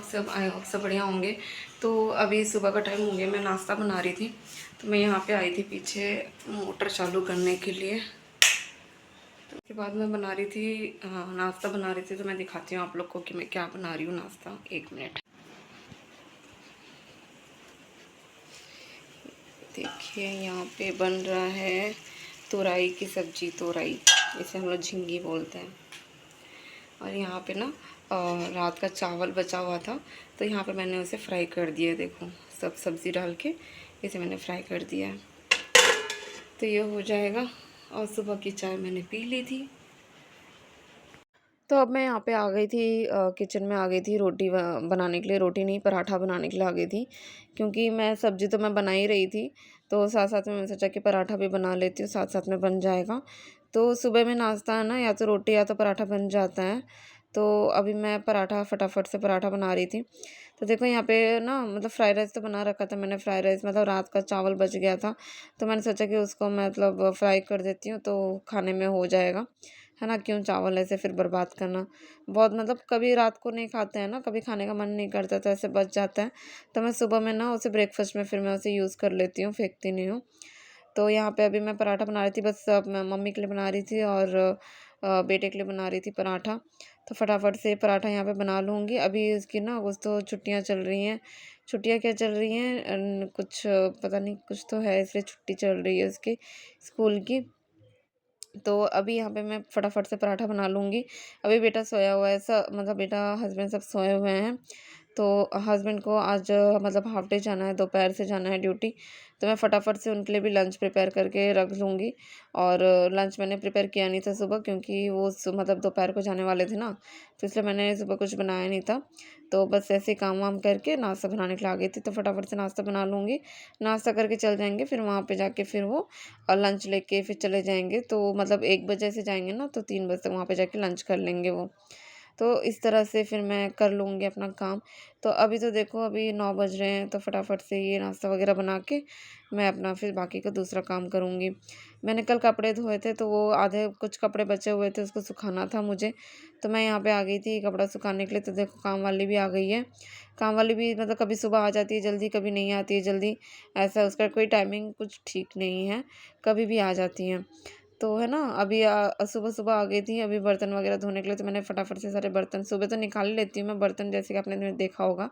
सब I hope सब बढ़िया होंगे। तो अभी सुबह का टाइम हो गया, मैं नाश्ता बना रही थी। तो मैं यहाँ पे आई थी पीछे मोटर चालू करने के लिए। तो उसके बाद मैं बना रही थी नाश्ता बना रही थी। तो मैं दिखाती हूँ आप लोग को कि मैं क्या बना रही हूँ नाश्ता। 1 मिनट। देखिए यहाँ पे बन रहा है तुरई की सब्ज़ी। तुरई इसे हम लोग झिंगी बोलते हैं। और यहाँ पे ना रात का चावल बचा हुआ था, तो यहाँ पे मैंने उसे फ्राई कर दिया। देखो सब सब्ज़ी डाल के इसे मैंने फ्राई कर दिया है। तो ये हो जाएगा। और सुबह की चाय मैंने पी ली थी। तो अब मैं यहाँ पे आ गई थी, किचन में आ गई थी रोटी बनाने के लिए। रोटी नहीं, पराठा बनाने के लिए आ गई थी, क्योंकि मैं सब्ज़ी तो मैं बना ही रही थी। तो साथ साथ में मैं सोचा कि पराठा भी बना लेती हूँ, साथ साथ में बन जाएगा। तो सुबह में नाश्ता है ना, या तो रोटी या तो पराठा बन जाता है। तो अभी मैं पराठा फटाफट से पराठा बना रही थी। तो देखो यहाँ पे ना, मतलब फ्राइड राइस तो बना रखा था मैंने। फ्राइड राइस मतलब रात का चावल बच गया था, तो मैंने सोचा कि उसको मतलब फ्राई कर देती हूँ, तो खाने में हो जाएगा, है ना। क्यों चावल ऐसे फिर बर्बाद करना। बहुत मतलब कभी रात को नहीं खाते हैं ना, कभी खाने का मन नहीं करता, तो ऐसे बच जाता है। तो मैं सुबह में ना उसे ब्रेकफास्ट में फिर मैं उसे यूज़ कर लेती हूँ, फेंकती नहीं हूँ। तो यहाँ पे अभी मैं पराठा बना रही थी, बस मैं मम्मी के लिए बना रही थी और बेटे के लिए बना रही थी पराठा। तो फटाफट से पराठा यहाँ पे बना लूँगी। अभी इसकी ना कुछ तो छुट्टियाँ चल रही हैं। छुट्टियाँ क्या चल रही हैं, कुछ पता नहीं, कुछ तो है, इसलिए छुट्टी चल रही है उसकी स्कूल की। तो अभी यहाँ पे मैं फटाफट से पराठा बना लूँगी। अभी बेटा सोया हुआ है, मतलब बेटा हस्बैंड सब सोए हुए हैं। तो हस्बैंड को आज मतलब हाफ डे जाना है, दोपहर से जाना है ड्यूटी। तो मैं फटाफट से उनके लिए भी लंच प्रिपेयर करके रख लूँगी। और लंच मैंने प्रिपेयर किया नहीं था सुबह, क्योंकि वो मतलब दोपहर को जाने वाले थे ना, तो इसलिए मैंने सुबह कुछ बनाया नहीं था। तो बस ऐसे ही काम वाम करके नाश्ता बनाने के लिए आ गई थी। तो फटाफट से नाश्ता बना लूँगी, नाश्ता करके चल जाएंगे। फिर वहाँ पे जाके फिर वो और लंच लेके फिर चले जाएंगे। तो मतलब 1 बजे से जाएंगे ना, तो 3 बजे तक वहाँ पे जाके लंच कर लेंगे वो। तो इस तरह से फिर मैं कर लूँगी अपना काम। तो अभी तो देखो अभी 9 बज रहे हैं, तो फटाफट से ये नाश्ता वगैरह बना के मैं अपना फिर बाकी का दूसरा काम करूँगी। मैंने कल कपड़े धोए थे, तो वो आधे कुछ कपड़े बचे हुए थे, उसको सुखाना था मुझे। तो मैं यहाँ पे आ गई थी कपड़ा सुखाने के लिए। तो देखो काम वाली भी आ गई है। काम वाली भी मतलब कभी सुबह आ जाती है जल्दी, कभी नहीं आती है जल्दी। ऐसा उसका कोई टाइमिंग कुछ ठीक नहीं है, कभी भी आ जाती हैं। तो है ना, अभी सुबह-सुबह आ गई थी अभी बर्तन वगैरह धोने के लिए। तो मैंने फटाफट से सारे बर्तन सुबह तो निकाल ही लेती हूँ मैं बर्तन, जैसे कि आपने देखा होगा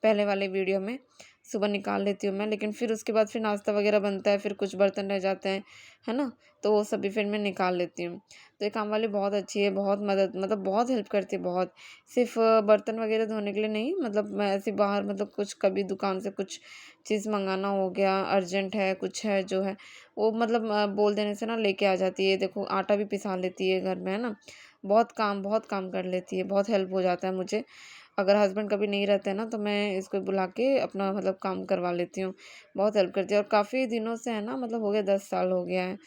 पहले वाले वीडियो में। सुबह निकाल लेती हूँ मैं, लेकिन फिर उसके बाद फिर नाश्ता वगैरह बनता है, फिर कुछ बर्तन रह जाते हैं, है ना? तो वो सब भी फिर मैं निकाल लेती हूँ। तो ये काम वाली बहुत अच्छी है, बहुत मदद मतलब बहुत हेल्प करती है, बहुत। सिर्फ़ बर्तन वगैरह धोने के लिए नहीं, मतलब मैं ऐसे बाहर मतलब कुछ कभी दुकान से कुछ चीज़ मँगाना हो गया, अर्जेंट है, कुछ है जो है, वो मतलब बोल देने से ना लेके आ जाती है। देखो आटा भी पिसा लेती है घर में, है ना? बहुत काम कर लेती है, बहुत हेल्प हो जाता है मुझे। अगर हस्बैंड कभी नहीं रहते हैं ना, तो मैं इसको बुला के अपना मतलब काम करवा लेती हूँ। बहुत हेल्प करती है और काफ़ी दिनों से है ना, मतलब हो गया 10 साल हो गया है।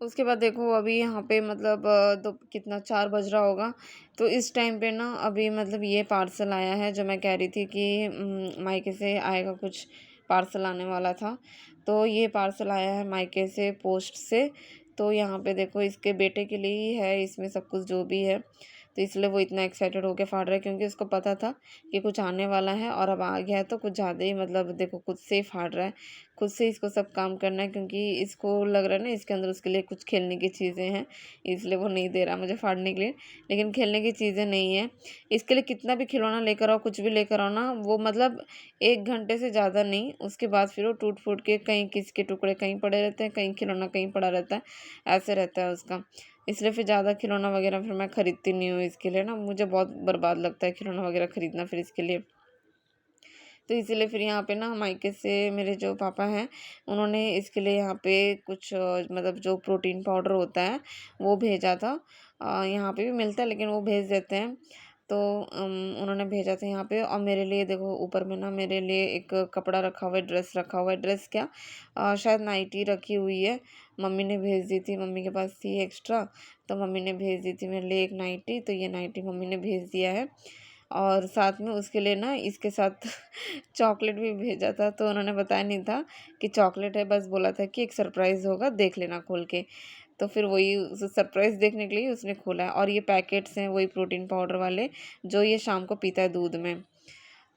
उसके बाद देखो अभी यहाँ पे मतलब दो कितना 4 बज रहा होगा। तो इस टाइम पे ना अभी मतलब ये पार्सल आया है, जो मैं कह रही थी कि मायके से आएगा, कुछ पार्सल आने वाला था। तो ये पार्सल आया है मायके से पोस्ट से। तो यहाँ पे देखो इसके बेटे के लिए ही है, इसमें सब कुछ जो भी है। तो इसलिए वो इतना एक्साइटेड होके फाड़ रहा है, क्योंकि उसको पता था कि कुछ आने वाला है और अब आ गया है, तो कुछ ज़्यादा ही मतलब देखो खुद से ही फाड़ रहा है। खुद से इसको सब काम करना है, क्योंकि इसको लग रहा है ना इसके अंदर उसके लिए कुछ खेलने की चीज़ें हैं, इसलिए वो नहीं दे रहा मुझे फाड़ने के लिए। लेकिन खेलने की चीज़ें नहीं है, इसके लिए कितना भी खिलौना लेकर आओ, कुछ भी लेकर आओ ना, वो मतलब 1 घंटे से ज़्यादा नहीं, उसके बाद फिर वो टूट फूट के कहीं किसी के टुकड़े कहीं पड़े रहते हैं, कहीं खिलौना कहीं पड़ा रहता है, ऐसे रहता है उसका। इसलिए फिर ज़्यादा खिलौना वगैरह फिर मैं खरीदती नहीं हूँ इसके लिए ना, मुझे बहुत बर्बाद लगता है खिलौना वगैरह खरीदना फिर इसके लिए। तो इसीलिए फिर यहाँ पे ना मायके से मेरे जो पापा हैं, उन्होंने इसके लिए यहाँ पे कुछ मतलब जो प्रोटीन पाउडर होता है वो भेजा था। यहाँ पे भी मिलता है, लेकिन वो भेज देते हैं। तो उन्होंने भेजा था यहाँ पे। और मेरे लिए देखो ऊपर में ना मेरे लिए एक कपड़ा रखा हुआ है, ड्रेस रखा हुआ है। ड्रेस क्या, शायद नाइटी रखी हुई है, मम्मी ने भेज दी थी, मम्मी के पास थी एक्स्ट्रा, तो मम्मी ने भेज दी थी मेरे लिए एक नाइटी। तो ये नाइटी मम्मी ने भेज दिया है। और साथ में उसके लिए ना इसके साथ चॉकलेट भी भेजा था। तो उन्होंने बताया नहीं था कि चॉकलेट है, बस बोला था कि एक सरप्राइज़ होगा, देख लेना खोल के। तो फिर वही उसे सरप्राइज़ देखने के लिए उसने खोला है। और ये पैकेट्स हैं वही प्रोटीन पाउडर वाले, जो ये शाम को पीता है दूध में।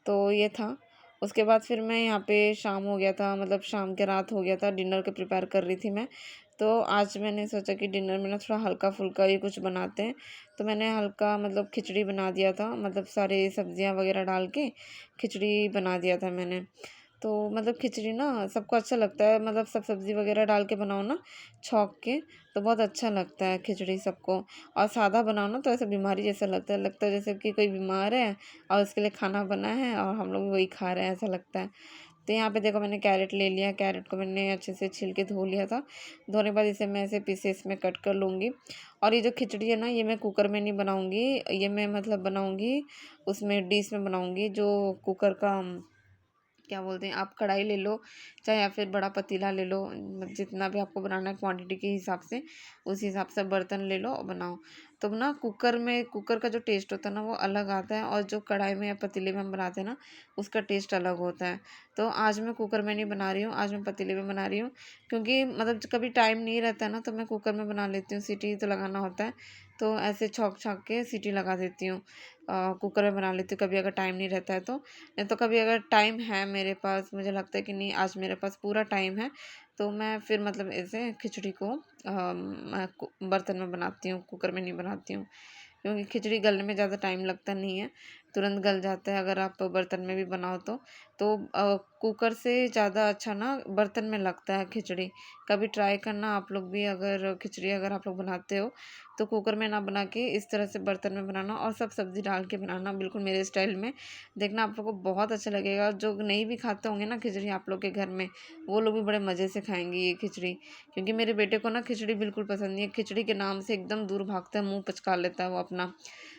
तो ये था। उसके बाद फिर मैं यहाँ पे शाम हो गया था, मतलब शाम के रात हो गया था, डिनर का प्रिपेयर कर रही थी मैं। तो आज मैंने सोचा कि डिनर में ना थोड़ा हल्का-फुल्का ही कुछ बनाते हैं। तो मैंने हल्का मतलब खिचड़ी बना दिया था, मतलब सारे सब्जियां वगैरह डाल के खिचड़ी बना दिया था मैंने। तो मतलब खिचड़ी ना सबको अच्छा लगता है, मतलब सब सब्ज़ी वगैरह डाल के बनाओ ना छौंक के, तो बहुत अच्छा लगता है खिचड़ी सबको। और सादा बनाओ ना तो ऐसे बीमारी जैसा लगता है जैसे कि कोई बीमार है और उसके लिए खाना बना है और हम लोग वही खा रहे हैं, ऐसा लगता है। तो यहाँ पे देखो मैंने कैरेट ले लिया, कैरेट को मैंने अच्छे से छील के धो लिया था। धोने के बाद इसे मैं ऐसे पीसेस में कट कर लूँगी। और ये जो खिचड़ी है ना, ये मैं कुकर में नहीं बनाऊँगी, ये मैं मतलब बनाऊँगी उसमें डिश में बनाऊँगी, जो कुकर का क्या बोलते हैं, आप कढ़ाई ले लो चाहे या फिर बड़ा पतीला ले लो, जितना भी आपको बनाना है क्वांटिटी के हिसाब से, उस हिसाब से बर्तन ले लो और बनाओ। तो ना कुकर का जो टेस्ट होता है ना वो अलग आता है, और जो कढ़ाई में या पतीले में हम बनाते हैं ना उसका टेस्ट अलग होता है। तो आज मैं कुकर में नहीं बना रही हूँ, आज मैं पतीले में बना रही हूँ, क्योंकि मतलब कभी टाइम नहीं रहता है ना तो मैं कुकर में बना लेती हूँ, सीटी तो लगाना होता है। तो ऐसे छौंक छौंक के सीटी लगा देती हूँ, कुकर में बना लेती हूँ कभी अगर टाइम नहीं रहता है तो। नहीं तो कभी अगर टाइम है मेरे पास, मुझे लगता है कि नहीं आज मेरे पास पूरा टाइम है, तो मैं फिर मतलब ऐसे खिचड़ी को मैं बर्तन में बनाती हूँ, कुकर में नहीं बनाती हूँ, क्योंकि खिचड़ी गलने में ज़्यादा टाइम लगता नहीं है, तुरंत गल जाता है अगर आप बर्तन में भी बनाओ तो। कुकर से ज़्यादा अच्छा ना बर्तन में लगता है खिचड़ी। कभी ट्राई करना आप लोग भी, अगर खिचड़ी अगर आप लोग बनाते हो तो कुकर में ना बना के इस तरह से बर्तन में बनाना और सब सब्ज़ी डाल के बनाना, बिल्कुल मेरे स्टाइल में। देखना आप लोग को बहुत अच्छा लगेगा। जो नहीं भी खाते होंगे ना खिचड़ी आप लोग के घर में, वो लोग भी बड़े मज़े से खाएंगे ये खिचड़ी, क्योंकि मेरे बेटे को ना खिचड़ी बिल्कुल पसंद नहीं है, खिचड़ी के नाम से एकदम दूर भागता है, मुंह पचका लेता है वो अपना।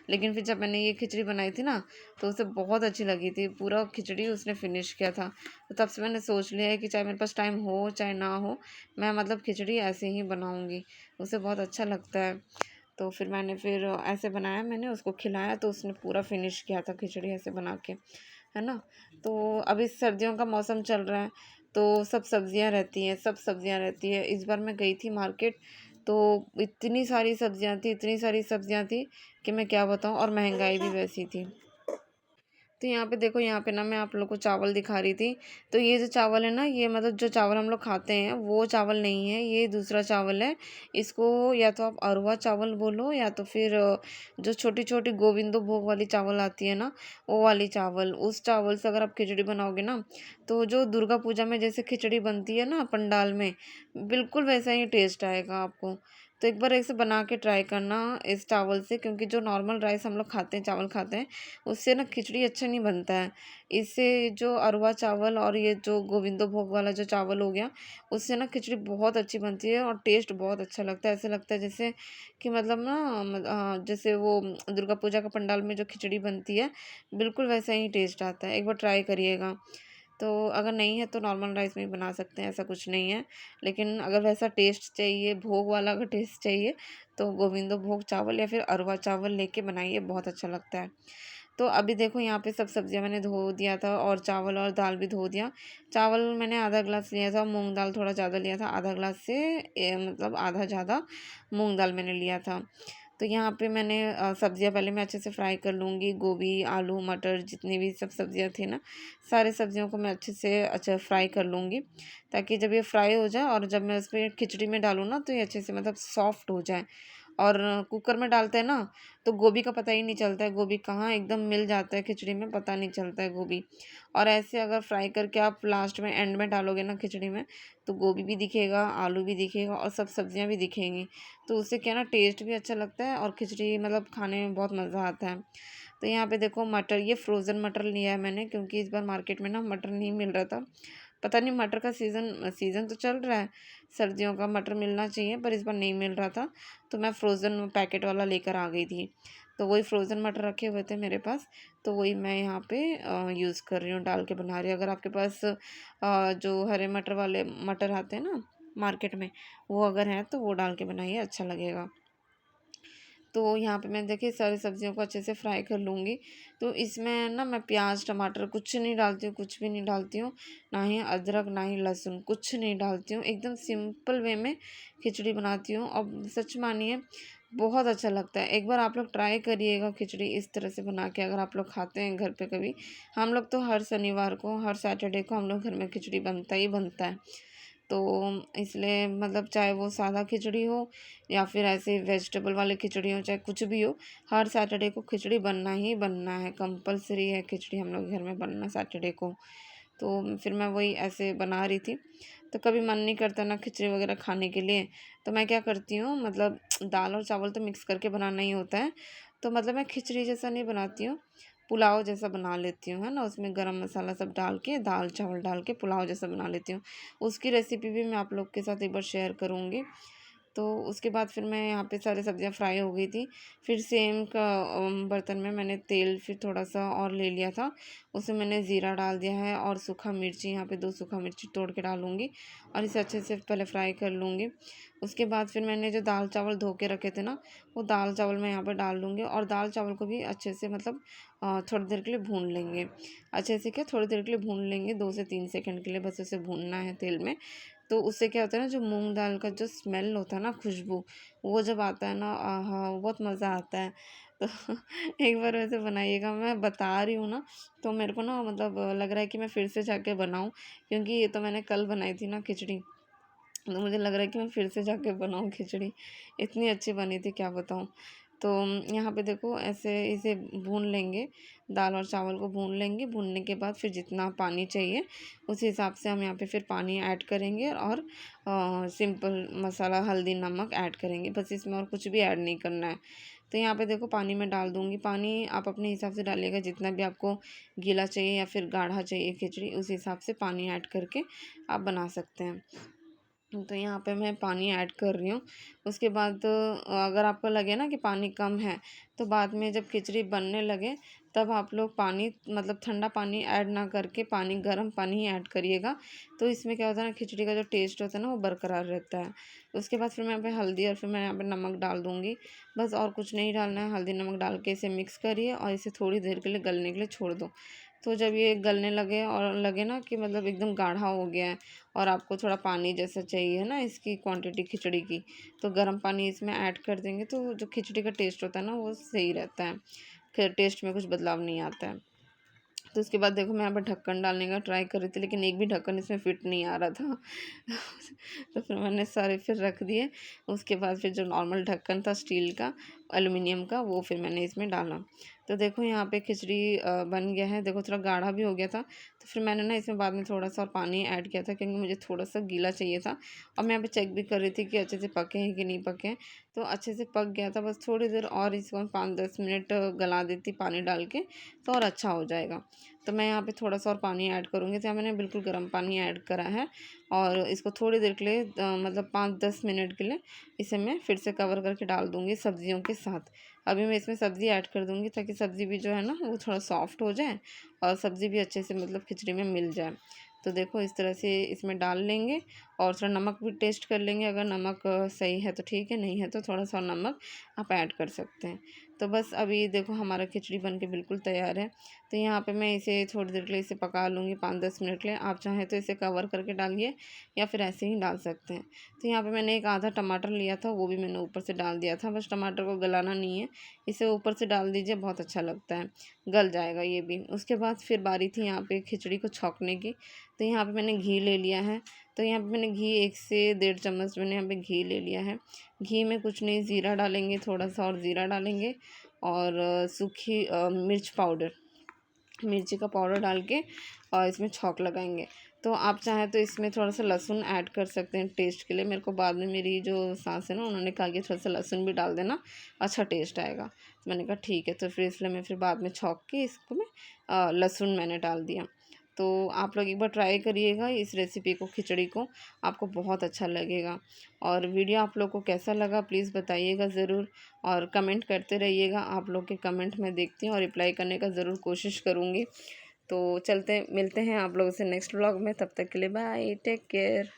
लेकिन फिर जब मैंने ये खिचड़ी बनाई थी ना तो उसे बहुत अच्छी लगी थी, पूरा खिचड़ी उसने फिनिश किया था। तो तब से मैंने सोच लिया है कि चाहे मेरे पास टाइम हो चाहे ना हो, मैं मतलब खिचड़ी ऐसे ही बनाऊंगी, उसे बहुत अच्छा लगता है। तो फिर मैंने फिर ऐसे बनाया, मैंने उसको खिलाया तो उसने पूरा फिनिश किया था खिचड़ी ऐसे बना के, है ना। तो अभी सर्दियों का मौसम चल रहा है, तो सब सब्जियां रहती हैं, सब सब्जियां रहती है। इस बार मैं गई थी मार्केट, तो इतनी सारी सब्जियां थी, इतनी सारी सब्जियां थी कि मैं क्या बताऊं, और महंगाई भी वैसी थी। तो यहाँ पे देखो, यहाँ पे ना मैं आप लोग को चावल दिखा रही थी। तो ये जो चावल है ना, ये मतलब जो चावल हम लोग खाते हैं वो चावल नहीं है, ये दूसरा चावल है। इसको या तो आप अरवा चावल बोलो या तो फिर जो छोटी छोटी गोविंदो भोग वाली चावल आती है ना, वो वाली चावल, उस चावल से अगर आप खिचड़ी बनाओगे ना, तो जो दुर्गा पूजा में जैसे खिचड़ी बनती है ना पंडाल में, बिल्कुल वैसा ही टेस्ट आएगा आपको। तो एक बार ऐसे बना के ट्राई करना इस चावल से, क्योंकि जो नॉर्मल राइस हम लोग खाते हैं, चावल खाते हैं, उससे ना खिचड़ी अच्छा नहीं बनता है। इससे जो अरवा चावल और ये जो गोविंदो भोग वाला जो चावल हो गया, उससे ना खिचड़ी बहुत अच्छी बनती है और टेस्ट बहुत अच्छा लगता है। ऐसे लगता है जैसे कि मतलब ना जैसे वो दुर्गा पूजा का पंडाल में जो खिचड़ी बनती है, बिल्कुल वैसा ही टेस्ट आता है। एक बार ट्राई करिएगा। तो अगर नहीं है तो नॉर्मल राइस में भी बना सकते हैं, ऐसा कुछ नहीं है। लेकिन अगर वैसा टेस्ट चाहिए, भोग वाला अगर टेस्ट चाहिए, तो गोविंदो भोग चावल या फिर अरवा चावल लेके बनाइए, बहुत अच्छा लगता है। तो अभी देखो यहाँ पे सब सब्जियां मैंने धो दिया था और चावल और दाल भी धो दिया। चावल मैंने आधा ग्लास लिया था, मूंग दाल थोड़ा ज़्यादा लिया था, आधा ग्लास से मतलब आधा ज़्यादा मूंग दाल मैंने लिया था। तो यहाँ पे मैंने सब्जियां पहले मैं अच्छे से फ्राई कर लूँगी, गोभी आलू मटर जितनी भी सब सब्जियां थी ना, सारे सब्जियों को मैं अच्छे से अच्छा फ्राई कर लूँगी, ताकि जब ये फ्राई हो जाए और जब मैं उस पर खिचड़ी में डालूँ ना तो ये अच्छे से मतलब सॉफ्ट हो जाए। और कुकर में डालते हैं ना तो गोभी का पता ही नहीं चलता है, गोभी कहाँ एकदम मिल जाता है खिचड़ी में, पता नहीं चलता है गोभी। और ऐसे अगर फ्राई करके आप लास्ट में एंड में डालोगे ना खिचड़ी में, तो गोभी भी दिखेगा, आलू भी दिखेगा और सब सब्जियां भी दिखेंगी। तो उससे क्या ना टेस्ट भी अच्छा लगता है और खिचड़ी मतलब खाने में बहुत मज़ा आता है। तो यहाँ पे देखो मटर, ये फ्रोज़न मटर लिया है मैंने, क्योंकि इस बार मार्केट में ना मटर नहीं मिल रहा था। पता नहीं, मटर का सीज़न सीज़न तो चल रहा है, सर्दियों का मटर मिलना चाहिए पर इस बार नहीं मिल रहा था, तो मैं फ्रोज़न पैकेट वाला लेकर आ गई थी। तो वही फ्रोज़न मटर रखे हुए थे मेरे पास, तो वही मैं यहाँ पे यूज़ कर रही हूँ, डाल के बना रही हूँ। अगर आपके पास जो हरे मटर वाले मटर आते हैं ना मार्केट में, वो अगर हैं तो वो डाल के बनाइए, अच्छा लगेगा। तो यहाँ पे मैं देखिए सारी सब्जियों को अच्छे से फ्राई कर लूँगी। तो इसमें ना मैं प्याज टमाटर कुछ नहीं डालती हूँ, कुछ भी नहीं डालती हूँ, ना ही अदरक ना ही लहसुन, कुछ नहीं डालती हूँ। एकदम सिंपल वे में खिचड़ी बनाती हूँ और सच मानिए बहुत अच्छा लगता है। एक बार आप लोग ट्राई करिएगा खिचड़ी इस तरह से बना के, अगर आप लोग खाते हैं घर पे कभी। हम लोग तो हर शनिवार को, हर सैटरडे को हम लोग घर में खिचड़ी बनता ही बनता है। तो इसलिए मतलब चाहे वो सादा खिचड़ी हो या फिर ऐसे वेजिटेबल वाली खिचड़ी हो, चाहे कुछ भी हो, हर सैटरडे को खिचड़ी बनना ही बनना है। कंपलसरी है खिचड़ी हम लोग घर में बनना सैटरडे को। तो फिर मैं वही ऐसे बना रही थी। तो कभी मन नहीं करता ना खिचड़ी वगैरह खाने के लिए, तो मैं क्या करती हूँ, मतलब दाल और चावल तो मिक्स करके बनाना ही होता है। तो मतलब मैं खिचड़ी जैसा नहीं बनाती हूँ, पुलाव जैसा बना लेती हूँ, है ना। उसमें गरम मसाला सब डाल के, दाल चावल डाल के पुलाव जैसा बना लेती हूँ। उसकी रेसिपी भी मैं आप लोग के साथ एक बार शेयर करूँगी। तो उसके बाद फिर मैं यहाँ पे सारी सब्जियाँ फ्राई हो गई थी। फिर सेम का बर्तन में मैंने तेल फिर थोड़ा सा और ले लिया था। उसमें मैंने ज़ीरा डाल दिया है और सूखा मिर्ची, यहाँ पे 2 सूखा मिर्ची तोड़ के डालूँगी और इसे अच्छे से पहले फ्राई कर लूँगी। उसके बाद फिर मैंने जो दाल चावल धो के रखे थे ना, वो दाल चावल मैं यहाँ पर डाल लूँगी और दाल चावल को भी अच्छे से मतलब थोड़ी देर के लिए भून लेंगे। अच्छे से क्या, थोड़ी देर के लिए भून लेंगे, 2 से 3 सेकंड के लिए बस उसे भूनना है तेल में। तो उससे क्या होता है ना, जो मूँग दाल का जो स्मेल होता है ना, खुशबू, वो जब आता है ना, आहा! बहुत मज़ा आता है। तो एक बार वैसे बनाइएगा, मैं बता रही हूँ ना, तो मेरे को ना मतलब लग रहा है कि मैं फिर से जाके बनाऊँ, क्योंकि ये तो मैंने कल बनाई थी ना खिचड़ी, तो मुझे लग रहा है कि मैं फिर से जाके बनाऊँ खिचड़ी, इतनी अच्छी बनी थी क्या बताऊँ। तो यहाँ पे देखो ऐसे इसे भून लेंगे, दाल और चावल को भून लेंगे। भूनने के बाद फिर जितना पानी चाहिए उस हिसाब से हम यहाँ पे फिर पानी ऐड करेंगे और सिंपल मसाला, हल्दी, नमक ऐड करेंगे, बस इसमें और कुछ भी ऐड नहीं करना है। तो यहाँ पे देखो पानी मैं डाल दूँगी। पानी आप अपने हिसाब से डालिएगा, जितना भी आपको गीला चाहिए या फिर गाढ़ा चाहिए खिचड़ी, उस हिसाब से पानी ऐड करके आप बना सकते हैं। तो यहाँ पे मैं पानी ऐड कर रही हूँ। उसके बाद अगर आपको लगे ना कि पानी कम है, तो बाद में जब खिचड़ी बनने लगे तब आप लोग पानी मतलब ठंडा पानी ऐड ना करके पानी, गर्म पानी ही ऐड करिएगा। तो इसमें क्या होता है ना, खिचड़ी का जो टेस्ट होता है ना, वो बरकरार रहता है। उसके बाद फिर मैं यहाँ पे हल्दी और फिर मैं यहाँ पे नमक डाल दूँगी, बस और कुछ नहीं डालना है। हल्दी नमक डाल के इसे मिक्स करिए और इसे थोड़ी देर के लिए गलने के लिए छोड़ दो। तो जब ये गलने लगे और लगे ना कि मतलब एकदम गाढ़ा हो गया है और आपको थोड़ा पानी जैसा चाहिए ना इसकी क्वांटिटी खिचड़ी की, तो गर्म पानी इसमें ऐड कर देंगे। तो जो खिचड़ी का टेस्ट होता है ना, वो सही रहता है, फिर टेस्ट में कुछ बदलाव नहीं आता है। तो उसके बाद देखो मैं यहाँ पर ढक्कन डालने का ट्राई कर रही थी, लेकिन एक भी ढक्कन इसमें फिट नहीं आ रहा था। तो फिर मैंने सारे फिर रख दिए। उसके बाद फिर जो नॉर्मल ढक्कन था स्टील का, एल्युमिनियम का, वो फिर मैंने इसमें डाला। तो देखो यहाँ पे खिचड़ी बन गया है। देखो थोड़ा गाढ़ा भी हो गया था, तो फिर मैंने ना इसमें बाद में थोड़ा सा और पानी ऐड किया था, क्योंकि मुझे थोड़ा सा गीला चाहिए था। और मैं यहाँ पे चेक भी कर रही थी कि अच्छे से पके हैं कि नहीं पके हैं। तो अच्छे से पक गया था, बस थोड़ी देर और इसको 5-10 मिनट गला देती पानी डाल के, तो और अच्छा हो जाएगा। तो मैं यहाँ पे थोड़ा सा और पानी ऐड करूँगी। तो यहाँ मैंने बिल्कुल गर्म पानी ऐड करा है और इसको थोड़ी देर के लिए मतलब 5-10 मिनट के लिए इसे मैं फिर से कवर करके डाल दूँगी सब्जियों के साथ। अभी मैं इसमें सब्ज़ी ऐड कर दूँगी, ताकि सब्ज़ी भी जो है ना, वो थोड़ा सॉफ्ट हो जाए और सब्ज़ी भी अच्छे से मतलब खिचड़ी में मिल जाए। तो देखो इस तरह से इसमें डाल लेंगे और थोड़ा नमक भी टेस्ट कर लेंगे। अगर नमक सही है तो ठीक है, नहीं है तो थोड़ा सा नमक आप ऐड कर सकते हैं। तो बस अभी देखो हमारा खिचड़ी बन के बिल्कुल तैयार है। तो यहाँ पे मैं इसे थोड़ी देर के लिए इसे पका लूँगी, 5-10 मिनट के लिए। आप चाहें तो इसे कवर करके डालिए या फिर ऐसे ही डाल सकते हैं। तो यहाँ पे मैंने एक आधा टमाटर लिया था, वो भी मैंने ऊपर से डाल दिया था। बस टमाटर को गलाना नहीं है, इसे ऊपर से डाल दीजिए, बहुत अच्छा लगता है, गल जाएगा ये भी। उसके बाद फिर बारी थी यहाँ पे खिचड़ी को छौंकने की। तो यहाँ पे मैंने घी ले लिया है। तो यहाँ पे मैंने घी 1 से 1.5 चम्मच मैंने यहाँ पे घी ले लिया है। घी में कुछ नहीं, ज़ीरा डालेंगे, थोड़ा सा और ज़ीरा डालेंगे और सूखी मिर्च पाउडर, मिर्ची का पाउडर डाल के और इसमें छौंक लगाएंगे। तो आप चाहें तो इसमें थोड़ा सा लहसुन ऐड कर सकते हैं टेस्ट के लिए। मेरे को बाद में मेरी जो सास है ना, उन्होंने कहा कि थोड़ा सा लहसुन भी डाल देना, अच्छा टेस्ट आएगा। तो मैंने कहा ठीक है, तो फिर इसलिए मैं फिर बाद में छौंक के इसको मैं लहसुन मैंने डाल दिया। तो आप लोग एक बार ट्राई करिएगा इस रेसिपी को, खिचड़ी को, आपको बहुत अच्छा लगेगा। और वीडियो आप लोग को कैसा लगा प्लीज़ बताइएगा ज़रूर और कमेंट करते रहिएगा। आप लोग के कमेंट मैं देखती हूँ और रिप्लाई करने का ज़रूर कोशिश करूँगी। तो चलते मिलते हैं आप लोगों से नेक्स्ट व्लॉग में, तब तक के लिए बाय, टेक केयर।